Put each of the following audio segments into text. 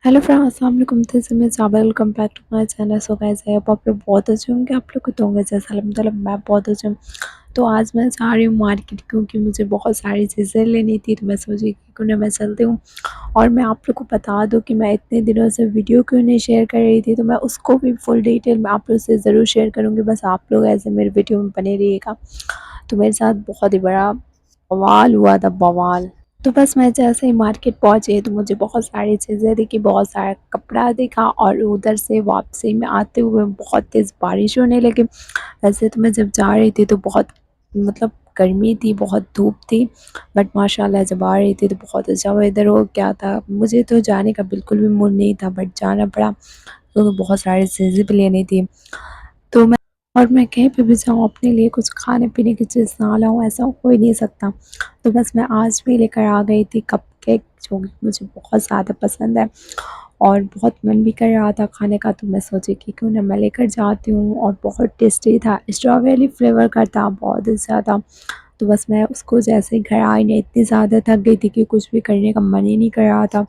Hello friends, अस्सलाम वालेकुम। This is Miss Jabal. Welcome back to my channel. So guys, I hope आप लोग बहुत अच्छे होंगे। आप लोग को तो होंगे जैसा मतलब मैं बहुत अच्छी हूँ। तो आज मैं जा रही हूँ मार्केट क्योंकि मुझे बहुत सारी चीज़ें लेनी थी। तो मैं सोची कि क्यों ना मैं चलती हूँ और मैं आप लोग को बता दूँ कि मैं इतने दिनों से वीडियो क्यों नहीं शेयर कर रही थी। तो मैं उसको भी फुल डिटेल में आप लोग से ज़रूर शेयर करूँगी। बस आप लोग ऐसे मेरे वीडियो में बने रहिएगा। तो मेरे साथ बहुत ही बड़ा बवाल हुआ था, बवाल। तो बस मैं जैसे ही मार्केट पहुंची तो मुझे बहुत सारी चीज़ें दिखी, बहुत सारा कपड़ा दिखा और उधर से वापसी में आते हुए बहुत तेज़ बारिश होने लगी। वैसे तो मैं जब जा रही थी तो बहुत मतलब गर्मी थी, बहुत धूप थी, बट माशाल्लाह जब आ रही थी तो बहुत अच्छा वेदर हो गया था। मुझे तो जाने का बिल्कुल भी मूड नहीं था, बट जाना पड़ा क्योंकि बहुत सारी चीज़ें भी लेनी थी। तो मैं कहीं पे भी जाऊँ अपने लिए कुछ खाने पीने की चीज़ ना लाऊँ, ऐसा हो ही नहीं सकता। तो बस मैं आज भी लेकर आ गई थी कपकेक, जो कि मुझे बहुत ज़्यादा पसंद है और बहुत मन भी कर रहा था खाने का। तो मैं सोची कि क्यों ना मैं लेकर जाती हूँ, और बहुत टेस्टी था, स्ट्रॉबेरी फ्लेवर का था, बहुत ही ज़्यादा। तो बस मैं उसको जैसे ही घर आई ना, इतनी ज़्यादा थक गई थी कि कुछ भी करने का मन ही नहीं कर रहा था।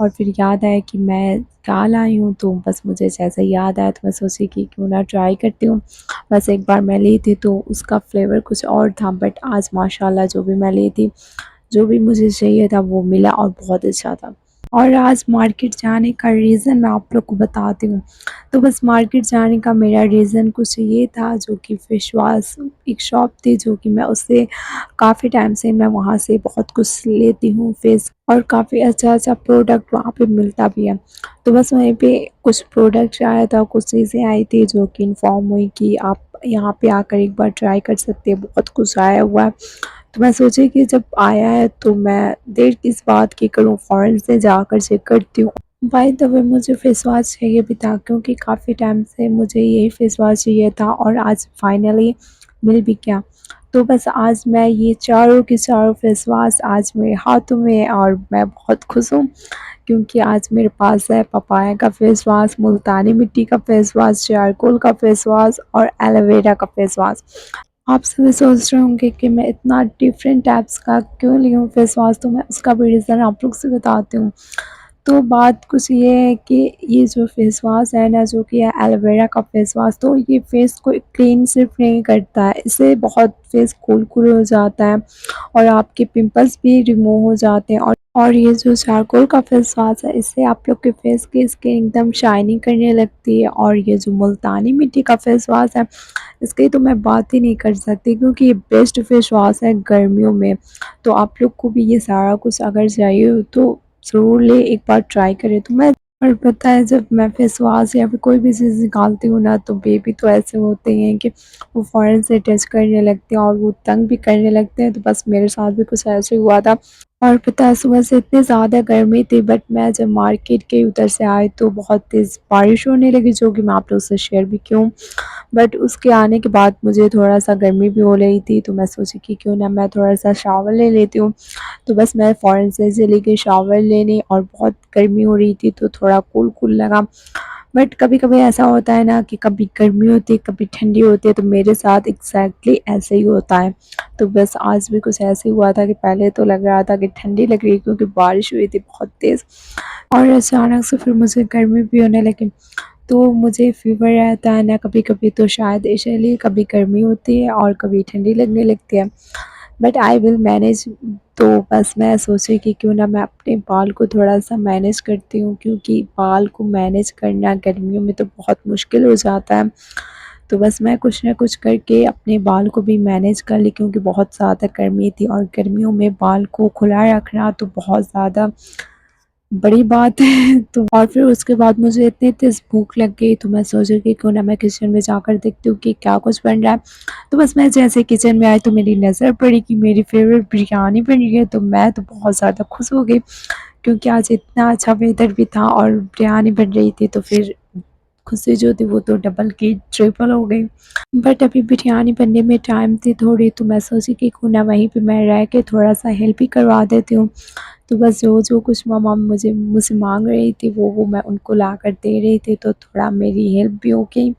और फिर याद आया कि मैं क्या लाई हूँ, तो बस मुझे जैसे ही याद आया तो मैं सोची कि क्यों ना ट्राई करती हूँ। बस एक बार मैं ली थी तो उसका फ्लेवर कुछ और था, बट आज माशाल्लाह जो भी मैं ली थी, जो भी मुझे चाहिए था वो मिला और बहुत अच्छा था। और आज मार्केट जाने का रीज़न मैं आप लोग को बताती हूँ। तो बस मार्केट जाने का मेरा रीज़न कुछ ये था, जो कि फेस वॉश, एक शॉप थी जो कि मैं उससे काफ़ी टाइम से मैं वहाँ से बहुत कुछ लेती हूँ फेस, और काफ़ी अच्छा-अच्छा प्रोडक्ट वहाँ पे मिलता भी है। तो बस वहीं पे कुछ प्रोडक्ट आया था, कुछ चीज़ें आई थी जो कि इन्फॉर्म हुई कि आप यहाँ पे आकर एक बार ट्राई कर सकते हैं, बहुत कुछ आया हुआ है। तो मैं सोची कि जब आया है तो मैं देर किस बात की करूँ, फ़ौरन से जाकर चेक करती हूँ। बाय द वे मुझे फेस वॉश चाहिए भी था क्योंकि काफ़ी टाइम से मुझे यही फेस वॉश चाहिए था और आज फाइनली मिल भी गया। तो बस आज मैं ये चारों के चारों फेस वॉश आज मेरे हाथों में है और मैं बहुत खुश हूँ क्योंकि आज मेरे पास है पपाया का फेस वॉश, मुल्तानी मिट्टी का फेस वॉश, चारकोल का फेस वॉश और एलोवेरा का फेस वॉश। आप सभी सोच रहे होंगे कि मैं इतना डिफरेंट टाइप्स का क्यों ली हूँ फेस वॉश, तो मैं उसका भी रीज़न आप लोग से बताती हूँ। तो बात कुछ ये है कि ये जो फेस वॉश है ना, जो कि है एलोवेरा का फेस वॉश, तो ये फेस को क्लीन सिर्फ नहीं करता है, इससे बहुत फेस कूल हो जाता है और आपके पिंपल्स भी रिमूव हो जाते हैं। और ये जो चारकोल का फेस वॉश है, इससे आप लोग के फेस की स्किन एकदम शाइनिंग करने लगती है। और ये जो मुल्तानी मिट्टी का फेस वॉश है, इसकी तो मैं बात ही नहीं कर सकती क्योंकि ये बेस्ट फेस वॉश है गर्मियों में। तो आप लोग को भी ये सारा कुछ अगर चाहिए हो तो ज़रूर ले, एक बार ट्राई करें। तो मैं, और पता है जब मैं फेस वॉश या फिर कोई भी चीज़ निकालती हूँ ना, तो बेबी तो ऐसे होते हैं कि वो फ़ौरन से टच करने लगते हैं और वो तंग भी करने लगते हैं। तो बस मेरे साथ भी कुछ ऐसे हुआ था। और पता है सुबह से इतनी ज़्यादा गर्मी थी, बट मैं जब मार्केट गई उधर से आई तो बहुत तेज़ बारिश होने लगी, जो कि मैं आप लोगों से शेयर भी की हूँ। बट उसके आने के बाद मुझे थोड़ा-सा गर्मी भी हो रही थी, तो मैं सोची कि क्यों ना मैं थोड़ा-सा शावर ले लेती हूँ। तो बस मैं फ़ौरन से चली गई शावर लेने, और बहुत गर्मी हो रही थी तो थोड़ा कूल-कूल लगा। बट कभी-कभी ऐसा होता है ना कि कभी गर्मी होती है, कभी ठंडी होती है, तो मेरे साथ एग्ज़ैक्टली ऐसे ही होता है। तो बस आज भी कुछ ऐसे ही हुआ था कि पहले तो लग रहा था कि ठंडी लग रही है क्योंकि बारिश हुई थी बहुत तेज़, और अचानक से फिर मुझे गर्मी भी होने लगी। तो मुझे फ़ीवर रहता है ना कभी-कभी, तो शायद इसीलिए कभी गर्मी होती है और कभी ठंडी लगने लगती है। But I will manage. तो बस मैं सोची कि क्यों ना मैं अपने बाल को थोड़ा-सा मैनेज करती हूँ, क्योंकि बाल को मैनेज करना गर्मियों में तो बहुत मुश्किल हो जाता है। तो बस मैं कुछ ना कुछ करके अपने बाल को भी मैनेज कर ली, क्योंकि बहुत ज़्यादा गर्मी थी और गर्मियों में बाल को खुला रखना तो बहुत ज़्यादा बड़ी बात है। तो और फिर उसके बाद मुझे इतनी तेज़ भूख लग गई, तो मैं सोची कि क्यों ना मैं किचन में जाकर देखती हूँ कि क्या कुछ बन रहा है। तो बस मैं जैसे किचन में आई तो मेरी नज़र पड़ी कि मेरी फ़ेवरेट बिरयानी बन रही है, तो मैं तो बहुत ज़्यादा खुश हो गई क्योंकि आज इतना अच्छा वेदर भी था और बिरयानी बन रही थी, तो फिर खुशी जो थी वो तो डबल की ट्रिपल हो गई। बट अभी बिरयानी बनने में टाइम थी थोड़ी, तो मैं सोची कि क्यों ना वहीं पे मैं रह के थोड़ा-सा हेल्प ही करवा देती हूँ। तो बस जो-जो कुछ मम्मा मुझसे माँग रही थी वो मैं उनको लाकर दे रही थी, तो थोड़ा मेरी हेल्प भी हो गई।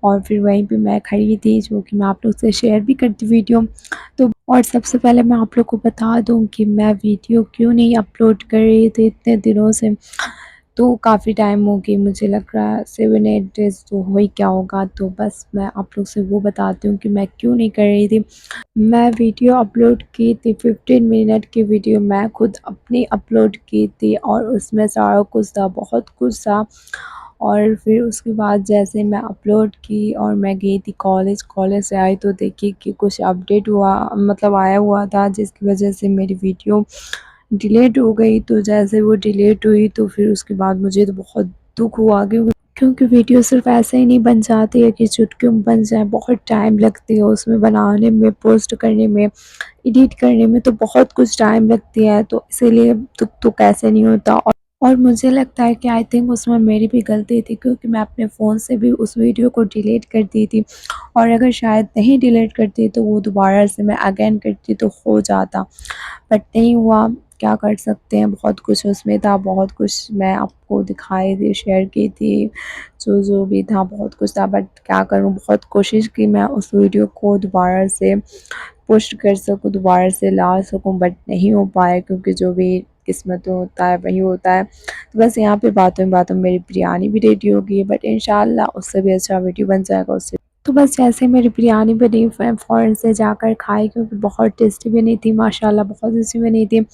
और फिर वहीं पे मैं खड़ी थी, जो कि मैं आप लोग से शेयर भी करती वीडियो। तो और सबसे पहले मैं आप लोग को बता दूँ कि मैं वीडियो क्यों नहीं अपलोड कर रही थी इतने दिनों से। तो काफ़ी टाइम हो गई, मुझे लग रहा है 7-8 डेज़ तो हो ही क्या होगा। तो बस मैं आप लोग से वो बताती हूँ कि मैं क्यों नहीं कर रही थी। मैं वीडियो अपलोड की थी, 15 मिनट की वीडियो मैं खुद अपनी अपलोड की थी और उसमें सारा कुछ था, बहुत कुछ था। और फिर उसके बाद जैसे मैं अपलोड की और मैं गई थी कॉलेज, कॉलेज से आई तो देखी कि कुछ अपडेट हुआ, मतलब आया हुआ था, जिसकी वजह से मेरी वीडियो डिलीट हो गई। तो जैसे वो डिलीट हुई तो फिर उसके बाद मुझे तो बहुत दुःख हुआ, क्योंकि वीडियो सिर्फ़ ऐसे ही नहीं बन जाती है कि चुटकियों में बन जाए, बहुत टाइम लगती है उसमें बनाने में, पोस्ट करने में, एडिट करने में, तो बहुत कुछ टाइम लगती है। तो इसीलिए दुःख तो कैसे नहीं होता। और मुझे लगता है कि आई थिंक उसमें मेरी भी गलती थी, क्योंकि मैं अपने फ़ोन से भी उस वीडियो को डिलीट कर दी थी। और अगर शायद नहीं डिलीट करती तो वो दोबारा से मैं अगेन करती तो हो जाता, बट नहीं हुआ। क्या कर सकते हैं, बहुत कुछ उसमें था, बहुत कुछ मैं आपको दिखाई दी, शेयर की थी, जो भी था बहुत कुछ था, बट क्या करूँ, बहुत कोशिश की मैं उस वीडियो को दोबारा से पोस्ट कर सकूँ, दोबारा से ला सकूँ, बट नहीं हो पाया, क्योंकि जो भी किस्मत में होता है वही होता है। तो बस यहाँ पे बातों में बातों में मेरी बिरयानी भी रेडी हो गई है, बट इंशाल्लाह उससे भी अच्छा वीडियो बन जाएगा उससे। तो बस जैसे मेरी बिरयानी बनी, मैं फ़ौरन से जाकर खाई, क्योंकि बहुत टेस्टी बनी थी माशाल्लाह, बहुत अच्छी बनी थी।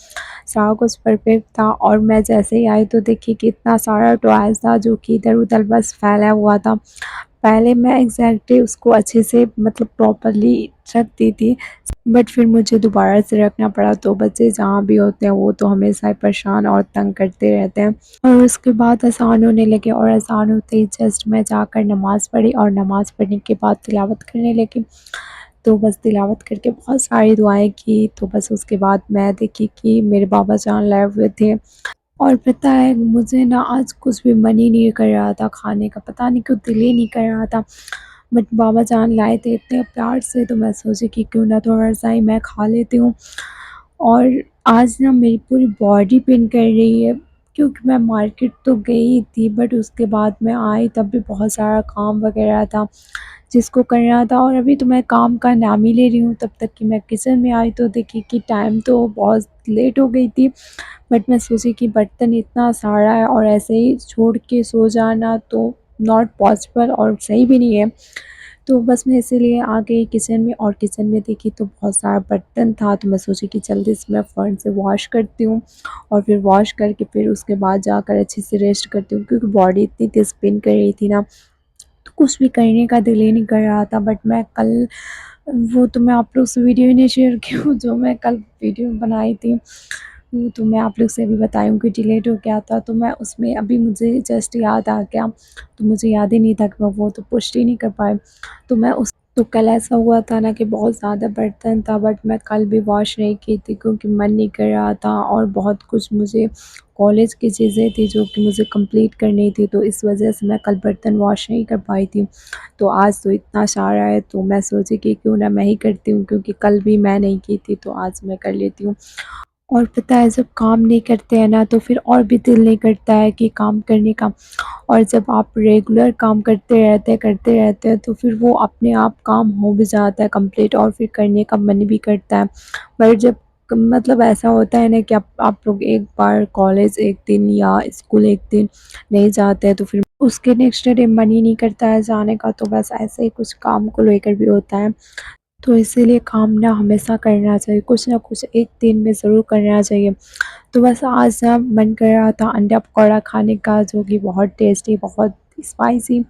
सारा कुछ परफेक्ट था और मैं जैसे ही आई तो देखी कि इतना सारा टॉयज़ था जो कि इधर-उधर बस फैला हुआ था। पहले मैं एग्ज़ैक्टली उसको अच्छे से, मतलब प्रॉपर्ली रख दी थी, बट फिर मुझे दोबारा से रखना पड़ा। तो बच्चे जहाँ भी होते हैं वो तो हमेशा ही परेशान और तंग करते रहते हैं। और उसके बाद अज़ान होने लगे और अज़ान होते ही जस्ट मैं जाकर नमाज़ पढ़ी और नमाज़ पढ़ने के बाद तिलावत करने लगी। तो बस तिलावत करके बहुत सारी दुआएँ की, तो बस उसके बाद मैं देखी कि मेरे बाबा जान लाए हुए थे। और पता है, मुझे ना आज कुछ भी मन ही नहीं कर रहा था खाने का, पता नहीं क्यों दिल ही नहीं कर रहा था। बट बाबा जान लाए थे इतने प्यार से, तो मैं सोची कि क्यों ना थोड़ा-सा ही मैं खा लेती हूँ। और आज ना मेरी पूरी बॉडी पेन कर रही है, क्योंकि मैं मार्केट तो गई थी, बट उसके बाद मैं आई तब भी बहुत सारा काम वग़ैरह था जिसको करना था। और अभी तो मैं काम का नाम ही ले रही हूँ, तब तक कि मैं किचन में आई तो देखी कि टाइम तो बहुत लेट हो गई थी। बट मैं सोची कि बर्तन इतना सारा है और ऐसे ही छोड़ के सो जाना तो नॉट पॉसिबल और सही भी नहीं है। तो बस मैं इसीलिए आ गई किचन में, और किचन में देखी तो बहुत सारा बर्तन था, तो मैं सोची कि जल्दी से मैं फ़ौरन से वॉश करती हूँ और फिर वॉश करके फिर उसके बाद जाकर अच्छे से रेस्ट करती हूँ, क्योंकि बॉडी इतनी तेज़ पेन कर रही थी ना, तो कुछ भी करने का दिल ही नहीं कर रहा था। बट मैं कल, वो तो मैं आप लोग से वीडियो ही नहीं शेयर की हूँ जो मैं कल वीडियो बनाई थी, वो तो मैं आप लोग से अभी बताई हूँ कि डिलीट हो गया था। तो मैं उसमें अभी मुझे जस्ट याद आ गया, तो मुझे याद ही नहीं था कि मैं वो तो पोस्ट ही नहीं कर पाई। तो मैं उस तो कल ऐसा हुआ था ना कि बहुत ज़्यादा बर्तन था, बट मैं कल भी वॉश नहीं की थी, क्योंकि मन नहीं कर रहा था और बहुत कुछ मुझे कॉलेज की चीज़ें थी जो कि मुझे कंप्लीट करनी थी, तो इस वजह से मैं कल बर्तन वॉश नहीं कर पाई थी। तो आज तो इतना सारा है, तो मैं सोची कि क्यों ना मैं ही करती हूँ, क्योंकि कल भी मैं नहीं की थी, तो आज मैं कर लेती हूँ। और पता है, जब काम नहीं करते हैं ना तो फिर और भी दिल नहीं करता है कि काम करने का। और जब आप रेगुलर काम करते रहते हैं तो फिर वो अपने आप काम हो भी जाता है कंप्लीट, और फिर करने का मन भी करता है। पर जब मतलब ऐसा होता है ना कि आप लोग एक बार कॉलेज एक दिन या स्कूल एक दिन नहीं जाते हैं, तो फिर उसके नेक्स्ट डे मन ही नहीं करता है जाने का। तो बस ऐसे ही कुछ काम को लेकर भी होता है। तो इसीलिए काम ना हमेशा करना चाहिए, कुछ ना कुछ एक दिन में ज़रूर करना चाहिए। तो बस आज ना मन कर रहा था अंडा पकौड़ा खाने का, जो कि बहुत टेस्टी, बहुत स्पाइसी।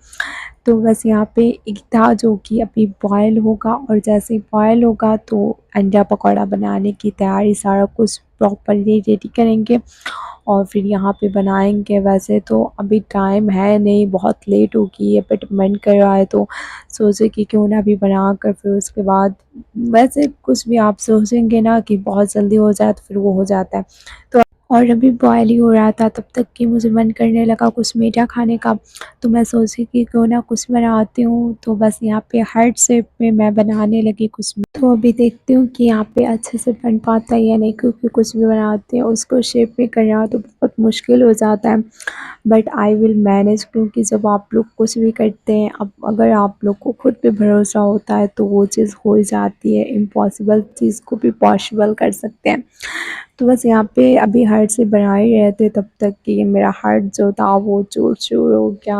तो बस यहाँ पे एक था जो कि अभी बॉयल होगा, और जैसे ही बॉयल होगा तो अंडा पकौड़ा बनाने की तैयारी, सारा कुछ प्रॉपर्ली रेडी करेंगे और फिर यहाँ पे बनाएँगे। वैसे तो अभी टाइम है नहीं, बहुत लेट हो गई है, बट मन कर रहा है तो सोचे कि क्यों ना अभी बनाकर फिर उसके बाद, वैसे कुछ भी आप सोचेंगे ना कि बहुत जल्दी हो जाए तो फिर वो हो जाता है। तो और अभी बॉयल ही हो रहा था तब तक कि मुझे मन करने लगा कुछ मीठा खाने का। तो मैं सोची कि क्यों ना कुछ बनाती हूँ, तो बस यहाँ पे हार्ट शेप में मैं बनाने लगी कुछ। तो अभी देखती हूँ कि यहाँ पे अच्छे से बन पाता है या नहीं, क्योंकि कुछ भी बनाते हैं उसको शेप में करना तो बहुत मुश्किल हो जाता है। बट आई विल मैनेज, क्योंकि जब आप लोग कुछ भी करते हैं, अब अगर आप लोग को खुद पे भरोसा होता है तो वो चीज़ हो जाती है, इम्पॉसिबल चीज़ को भी पॉसिबल कर सकते हैं। तो बस यहाँ पे अभी हार्ट से बना ही रहे थे तब तक कि मेरा हार्ट जो था वो चूर-चूर हो गया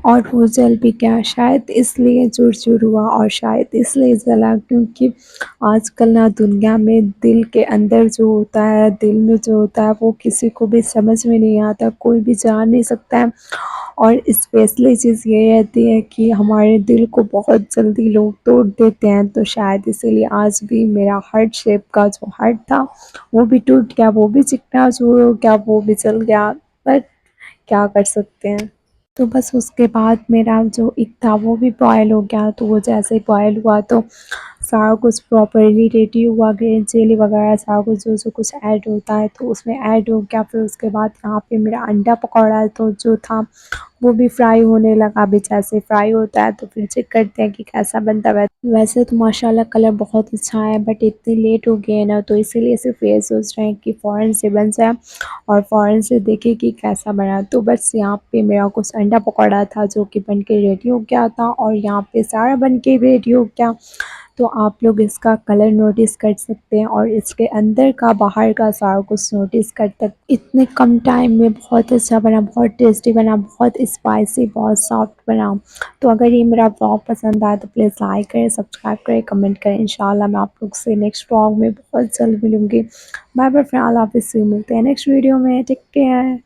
और वो जल भी गया। शायद इसलिए चूर-चूर हुआ और शायद इसलिए जला क्योंकि आजकल ना दुनिया में दिल के अंदर जो होता है, दिल में जो होता है वो किसी को भी समझ में नहीं आता, कोई भी जान नहीं सकता है। और स्पेशली चीज़ ये रहती है कि हमारे दिल को बहुत जल्दी लोग तोड़ देते हैं, तो शायद इसीलिए आज भी मेरा हार्ट शेप का जो हार्ट था वो भी टूट गया, वो भी चिकना-चूर हो गया, वो भी जल गया। बट क्या कर सकते हैं। तो बस उसके बाद मेरा जो एग था वो भी बॉयल हो गया, तो वो जैसे ही बॉयल हुआ तो सारा कुछ प्रॉपर्ली रेडी हुआ, ग्रीन चिली वगैरह सारा कुछ जो कुछ ऐड होता है तो उसमें ऐड हो गया। फिर उसके बाद यहाँ पे मेरा अंडा पकौड़ा तो जो था वो भी फ्राई होने लगा। अभी जैसे फ्राई होता है तो फिर चेक करते हैं कि कैसा बनता है। वैसे तो माशाल्लाह कलर बहुत अच्छा है, बट इतनी लेट हो गए ना, तो इसीलिए सिर्फ ये सोच रहे हैं कि फ़ौरन से बन जाए और फ़ौरन से देखें कि कैसा बना। तो बस यहाँ पे मेरा कुछ अंडा पकौड़ा था जो कि बन के रेडी हो गया था और यहाँ पे सारा बन के रेडी हो गया। तो आप लोग इसका कलर नोटिस कर सकते हैं और इसके अंदर का बाहर का सारा कुछ नोटिस कर तक इतने कम टाइम में बहुत अच्छा बना, बहुत टेस्टी बना, बहुत स्पाइसी, बहुत सॉफ्ट बना। तो अगर ये मेरा व्लॉग पसंद आए तो प्लीज़ लाइक करें, सब्सक्राइब करें, कमेंट करें। इंशाल्लाह मैं आप लोग से नेक्स्ट व्लॉग में बहुत जल्द मिलूँगी। बाय बाय, फिलहाल आप इससे मिलते हैं नेक्स्ट वीडियो में। Take care.